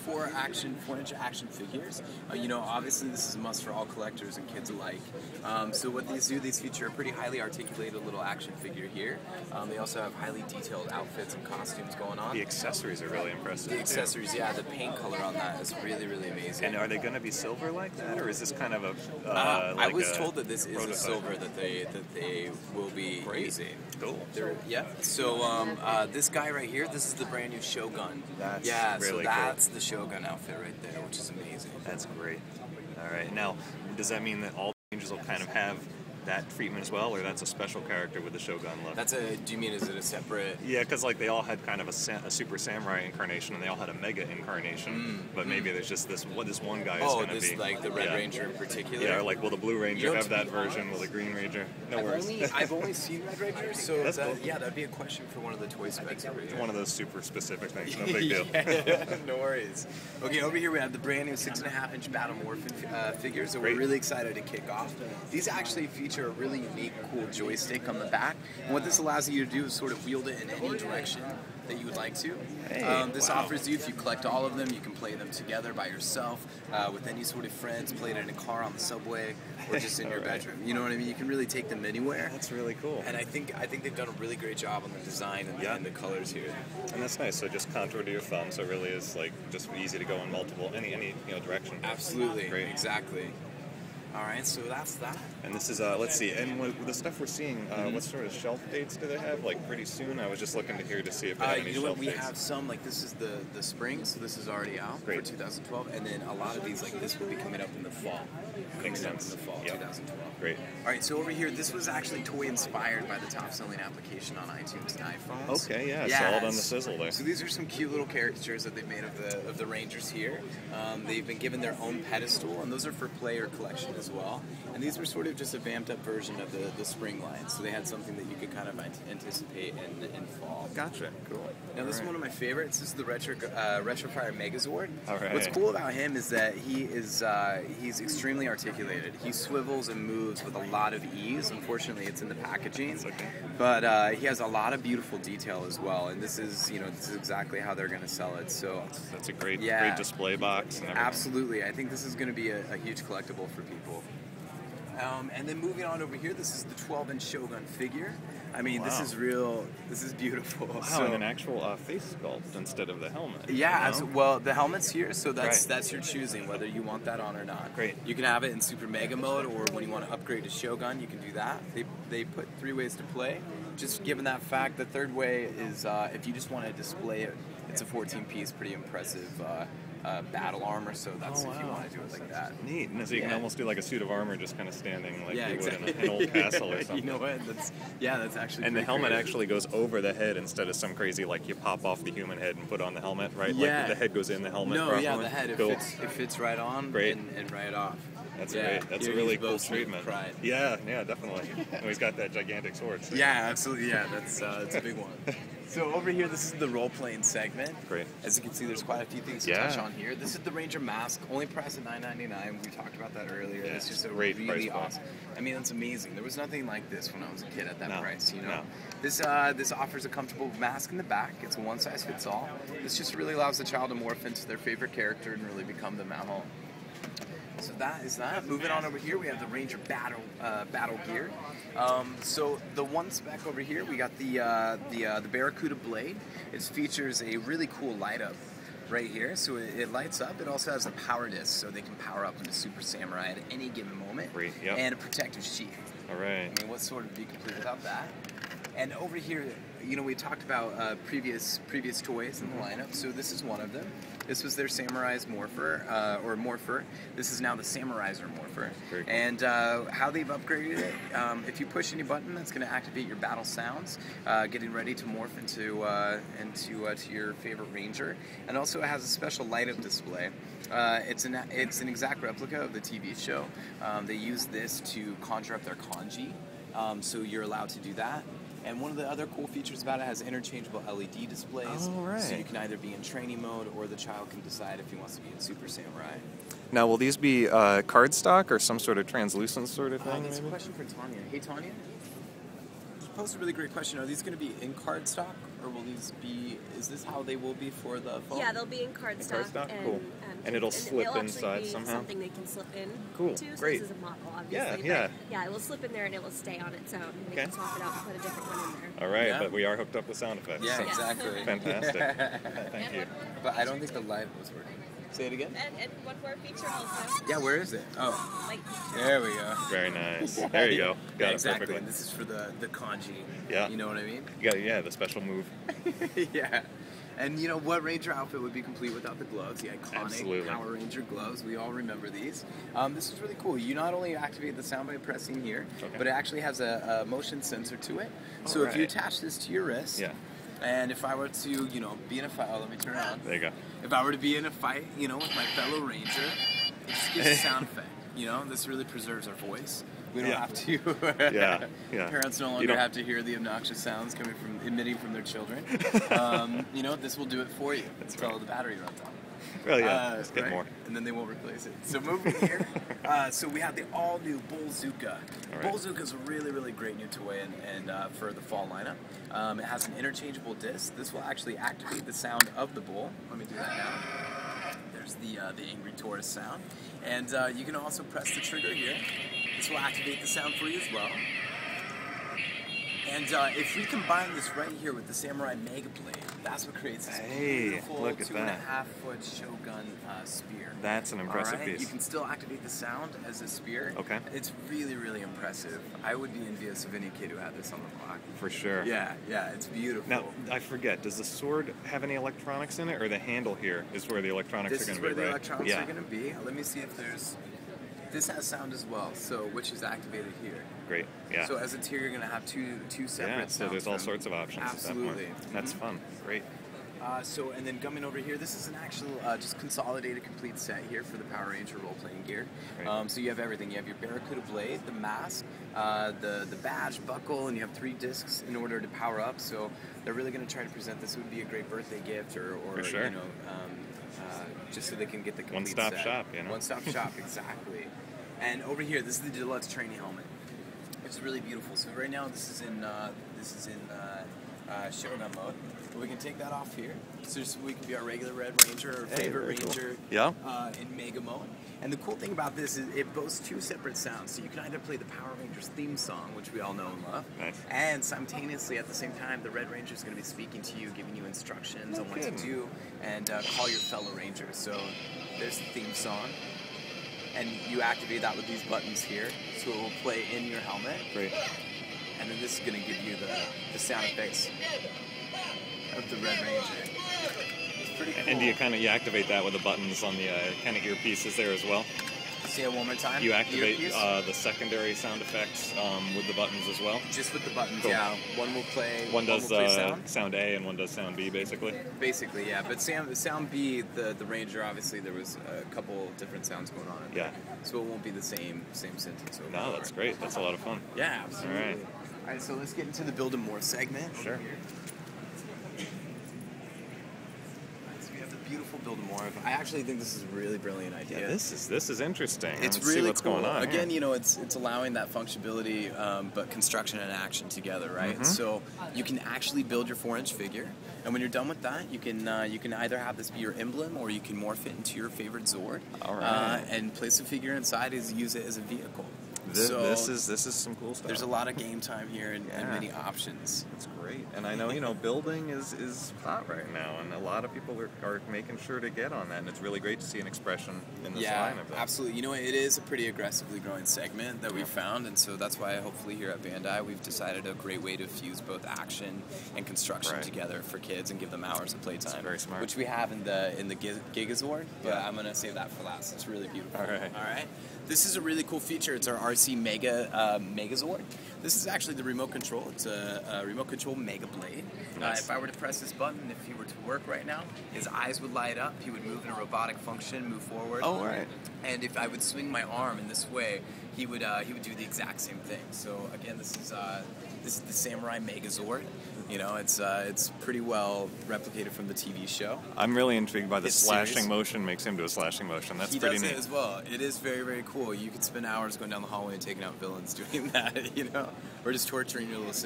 4-inch action figures. You know, obviously this is a must for all collectors and kids alike. So what these do, these feature a pretty highly articulated little action figure here. They also have highly detailed outfits and costumes going on. The accessories are really impressive. The accessories, yeah, the paint color on that is really, really amazing. And are they going to be silver like that, or is this kind of a? I was told that this is a silver that they will be using. Cool. Yeah. So this guy right here, this is the brand new Shogun. That's so really that's the Shogun outfit right there, which is amazing. That's great. All right. Now, does that mean that all Rangers will kind of have that treatment as well, or that's a special character with the Shogun look? Do you mean, is it a separate? Yeah, because like they all had kind of a Super Samurai incarnation, and they all had a Mega incarnation, but maybe there's just this one guy is going to be. Like the Red Ranger in particular? Yeah, or like will the Blue Ranger have that version? Will the Green Ranger? No worries. I've only seen Red Ranger, so that's cool. Yeah, that'd be a question for one of the toy specs over here. One of those super specific things, no big deal. No worries. Okay, over here we have the brand new 6.5-inch Battle Morphin figures that we're really excited to kick off. These actually feature a really unique, cool joystick on the back. And what this allows you to do is sort of wield it in any direction that you would like to. This offers you, if you collect all of them, you can play them together by yourself, with any sort of friends, play it in a car, on the subway, or just in your bedroom. You know what I mean? You can really take them anywhere. That's really cool. And I think they've done a really great job on the design and the colors here. And that's nice. So just contour to your thumb, so it really is like just easy to go in multiple any direction. Absolutely. Great. Exactly. All right, so that's that. And this is, let's see, and with the stuff we're seeing, what sort of shelf dates do they have? Like pretty soon? I was just looking to hear to see if they have any shelf dates. We have some, like this is the spring, so this is already out for 2012, and then a lot of these, like this will be coming up in the fall. Makes sense. In the fall, 2012. Great. All right, so over here, this was actually toy inspired by the top selling application on iTunes and iPhones. Okay, yeah, it's all on the sizzle there. So these are some cute little caricatures that they've made of the Rangers here. They've been given their own pedestal, and those are for player collection as well. And these were sort of just a vamped up version of the spring line, so they had something that you could kind of anticipate in fall. Gotcha, cool. Now this is one of my favorites. This is the Retrofire Megazord. All right. What's cool about him is that he's extremely articulated. He swivels and moves with a lot of ease. Unfortunately, it's in the packaging, but he has a lot of beautiful detail as well. And this is exactly how they're going to sell it. So that's a great display box and everything. Absolutely, I think this is going to be a huge collectible for people. And then moving on over here, this is the 12-inch Shogun figure. I mean, this is real. This is beautiful. Wow, so, and an actual face sculpt instead of the helmet. Yeah, well, the helmet's here, so that's your choosing whether you want that on or not. Great. You can have it in Super Mega Mode, or when you want to upgrade to Shogun, you can do that. They put 3 ways to play. Just given that fact, the third way is if you just want to display it. It's a 14-piece, pretty impressive battle armor, so that's if you want to do it like that. Neat. And so you can almost do like a suit of armor just kind of standing like you would in an old castle or something. You know what? That's actually And the helmet creative. actually goes over the head instead of some crazy, like you pop off the human head and put on the helmet, right? Yeah. Like the head goes in the helmet. No, yeah, the head, it fits right on and right off. That's great. That's a really cool treatment. Yeah, definitely. And he's got that gigantic sword. So. Yeah, absolutely. Yeah, that's a big one. So over here, this is the role-playing segment. Great. As you can see, there's quite a few things to touch on here. This is the Ranger mask, only priced at $9.99. We talked about that earlier. Yeah, it's just a great really price awesome. I mean, it's amazing. There was nothing like this when I was a kid at that price. You know, No. This offers a comfortable mask in the back. It's a one-size-fits-all. This just really allows the child to morph into their favorite character and really become them at home. So that is that. Moving on over here, we have the Ranger battle gear. So the one spec over here, we got the Barracuda blade. It features a really cool light up right here. So it lights up. It also has a power disc, so they can power up into Super Samurai at any given moment. Great. Yep. And a protective sheath. All right. I mean, what sort of be complete without that? And over here, we talked about previous toys in the lineup, so this is one of them. This was their Samurai's Morpher. This is now the Samuraizer Morpher. Very cool. And how they've upgraded it, if you push any button, that's going to activate your battle sounds, getting ready to morph into your favorite Ranger. And also it has a special light-up display. It's an exact replica of the TV show. They use this to conjure up their kanji, so you're allowed to do that. And one of the other cool features about it has interchangeable LED displays. Oh, right. So you can either be in training mode or the child can decide if he wants to be in Super Samurai. Now, will these be cardstock or some sort of translucent sort of thing? That's a question for Tanya. Hey, Tanya. You posed a really great question. Are these going to be in cardstock or will these be? Is this how they will be for the phone? Yeah, they'll be in cardstock. Cardstock? Cool. And it'll slip inside be somehow? Something they can slip in. Cool, to, so great. This is a model, obviously. Yeah. Yeah, it will slip in there and it will stay on its own. They Okay. can swap it out and put a different one in there. All right, Yeah. but we are hooked up with sound effects. Yeah, so exactly. Fantastic. Thank you. But I don't think the live was working. Say it again. And one more feature also. Yeah, where is it? Oh, Like, there we go. Very nice. There you go. Got Yeah, it exactly. perfectly. And this is for the kanji. Yeah. You know what I mean? You got, yeah, the special move. Yeah. And you know what Ranger outfit would be complete without the gloves? The iconic Absolutely. Power Ranger gloves. We all remember these. This is really cool. You not only activate the sound by pressing here, Okay. but it actually has a motion sensor to it. So if you Alright. attach this to your wrist, Yeah. and if I were to, you know, be in a fight, let me turn on. There you go. If I were to be in a fight, you know, with my fellow Ranger, it just gives a sound effect. You know, this really preserves our voice. We don't Yeah. have to. Yeah. Parents no You longer don't- have to hear the obnoxious sounds emitting from their children. You know, this will do it for you. Until the battery runs out. Well, yeah. Let's get right? more. And then they won't replace it. So moving here, so we have the all-new Bullzooka. All right. Bullzooka is a really, really great new toy and for the fall lineup. It has an interchangeable disc. This will actually activate the sound of the bull. Let me do that now. There's the angry tortoise sound. And you can also press the trigger here. This will activate the sound for you as well. And if we combine this right here with the Samurai Mega Blade, that's what creates this Hey, beautiful look at 2.5-foot Shogun spear. That's an impressive All right? piece. You can still activate the sound as a spear. Okay. It's really, really impressive. I would be envious of any kid who had this on the block. For sure. Yeah, it's beautiful. Now, I forget, does the sword have any electronics in it, or the handle here is where the electronics this are is going to where be, the right? electronics yeah. are going to be. Let me see if there's... This has sound as well, so which is activated here. Great, yeah. So as a tier, you're going to have two separate Yeah, so sounds there's all from- sorts of options Absolutely. at that point. That's fun. Great. So, and then coming over here, this is an actual just consolidated complete set here for the Power Ranger role-playing gear. Right. So you have everything. You have your Barracuda blade, the mask, the badge, buckle, and you have 3 discs in order to power up. So they're really going to try to present this would be a great birthday gift or For sure. you know, just so they can get the complete One-stop set. shop, you know? One-stop shop, exactly. And over here, this is the deluxe training helmet. It's really beautiful. So right now, this is in Shogun mode. But we can take that off here. So just, we can be our regular Red Ranger or Hey, favorite very cool. Ranger Yeah. in Mega mode. And the cool thing about this is it boasts 2 separate sounds. So you can either play the Power Rangers theme song, which we all know and love, Nice. and simultaneously at the same time, the Red Ranger is going to be speaking to you, giving you instructions on what to kidding. do, and call your fellow Rangers. So there's the theme song. And you activate that with these buttons here, so it will play in your helmet. Great. And then this is going to give you the sound effects of the Red Ranger. It's pretty cool. And do you activate that with the buttons on the kind of earpieces there as well? Say it one more time. You activate Earpiece? the secondary sound effects with the buttons as well? Just with the buttons, Cool. yeah. One will play. One does will play sound A and one does sound B, basically? Basically, yeah. But sound B, the Ranger, obviously there was a couple different sounds going on. Yeah. So it won't be the same sentence over No, and that's over. great. That's a lot of fun. Yeah, absolutely. All right. All right, so let's get into the Build a More segment. Sure. Over here. So we have the beautiful Build a More. I actually think this is a really brilliant idea. Yeah, this is interesting. It's Let's really see what's cool. going on. Again, here. you know, it's allowing that functionality, but construction and action together, right? Mm-hmm. So you can actually build your 4-inch figure, and when you're done with that, you can either have this be your emblem, or you can morph it into your favorite Zord, All right. and place the figure inside and use it as a vehicle. So This is some cool stuff. there's a lot of game time here and Yeah. many options. It's great, and I know building is hot right now, and a lot of people are making sure to get on that, and it's really great to see an expression in this Yeah, line of that. absolutely. You know, it is a pretty aggressively growing segment that we've found, and so that's why hopefully here at Bandai we've decided a great way to fuse both action and construction Right. together for kids and give them hours of playtime. very smart. Which we have in the Gigazord, but Yeah. I'm gonna save that for last. It's really beautiful. All right. All right. This is a really cool feature. It's our RC Megazord. This is actually the remote control. It's a remote control Mega Blade. Nice. If I were to press this button, if he were to work right now, his eyes would light up. He would move in a robotic function, move forward. Oh, all right. And if I would swing my arm in this way, he would do the exact same thing. So again, this is the Samurai Megazord. You know, it's pretty well replicated from the TV show. I'm really intrigued by the It's slashing serious. motion makes him do a slashing motion. That's He pretty does neat. it as well. It is very, very cool. You could spend hours going down the hallway and taking out villains doing that, you know, or just torturing your little sister.